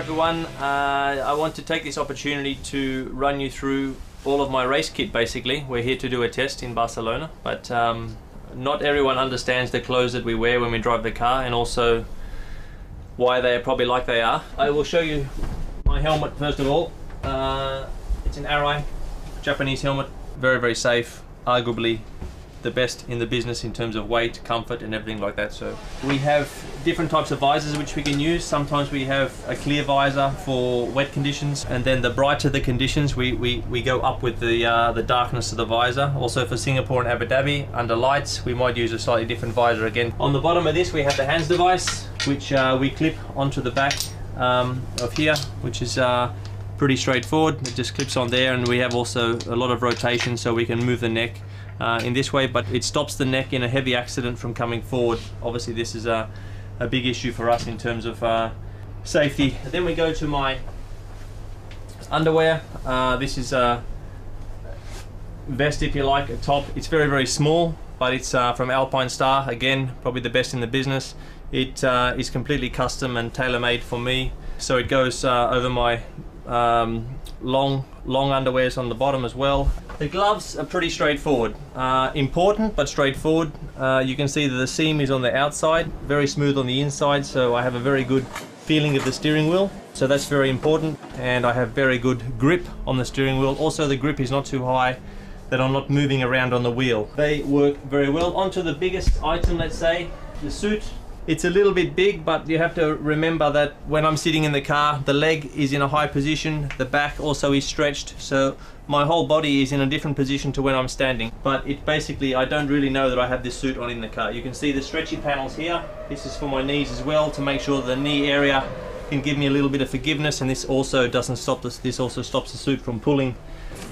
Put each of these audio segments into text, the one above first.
everyone. I want to take this opportunity to run you through all of my race kit basically. We're here to do a test in Barcelona, but not everyone understands the clothes that we wear when we drive the car, and also why they are probably like they are. I will show you my helmet first of all. It's an Arai Japanese helmet, very, very safe, arguably the best in the business in terms of weight, comfort and everything like that. So we have different types of visors which we can use. Sometimes we have a clear visor for wet conditions, and then the brighter the conditions we go up with the darkness of the visor. Also for Singapore and Abu Dhabi under lights we might use a slightly different visor again. On the bottom of this we have the hands device, which we clip onto the back of here, which is pretty straightforward. It just clips on there, and we have also a lot of rotation so we can move the neck in this way, but it stops the neck in a heavy accident from coming forward. Obviously this is a big issue for us in terms of safety. And then we go to my underwear. This is a vest, if you like, a top. It's very, very small, but it's from Alpine Star, again probably the best in the business. It is completely custom and tailor-made for me, so it goes over my long underwears on the bottom as well. The gloves are pretty straightforward, important but straightforward. You can see that the seam is on the outside, very smooth on the inside, so I have a very good feeling of the steering wheel, so that's very important. And I have very good grip on the steering wheel. Also the grip is not too high that I'm not moving around on the wheel. They work very well. Onto the biggest item, let's say the suit. It's a little bit big, but you have to remember that when I'm sitting in the car, the leg is in a high position, the back also is stretched, so my whole body is in a different position to when I'm standing. But it basically, I don't really know that I have this suit on in the car. You can see the stretchy panels here. This is for my knees as well, to make sure the knee area can give me a little bit of forgiveness, and this also doesn't stop this. This also stops the suit from pulling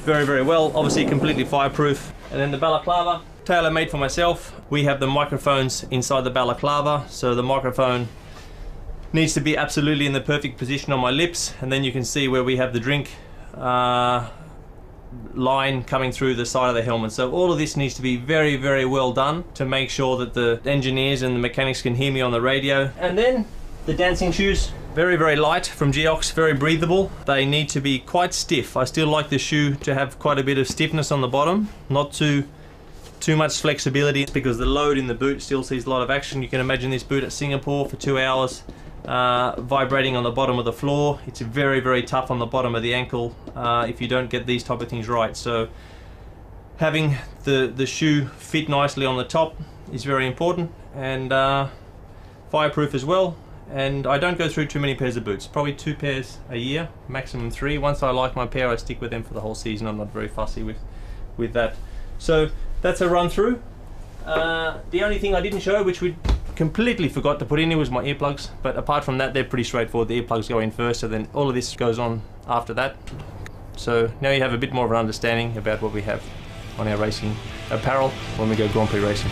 very, very well. Obviously completely fireproof. And then the balaclava, tailor-made for myself. We have the microphones inside the balaclava, so the microphone needs to be absolutely in the perfect position on my lips, and then you can see where we have the drink line coming through the side of the helmet. So all of this needs to be very, very well done to make sure that the engineers and the mechanics can hear me on the radio. And then the dancing shoes, very, very light from Geox, very breathable. They need to be quite stiff. I still like the shoe to have quite a bit of stiffness on the bottom, not too much flexibility, because the load in the boot still sees a lot of action. You can imagine this boot at Singapore for 2 hours vibrating on the bottom of the floor. It's very, very tough on the bottom of the ankle if you don't get these type of things right. So having the shoe fit nicely on the top is very important, and fireproof as well. And I don't go through too many pairs of boots, probably 2 pairs a year, maximum 3. Once I like my pair, I stick with them for the whole season. I'm not very fussy with that. So that's a run through. The only thing I didn't show, which we completely forgot to put in here, was my earplugs. But apart from that, they're pretty straightforward. The earplugs go in first, so then all of this goes on after that. So now you have a bit more of an understanding about what we have on our racing apparel when we go Grand Prix racing.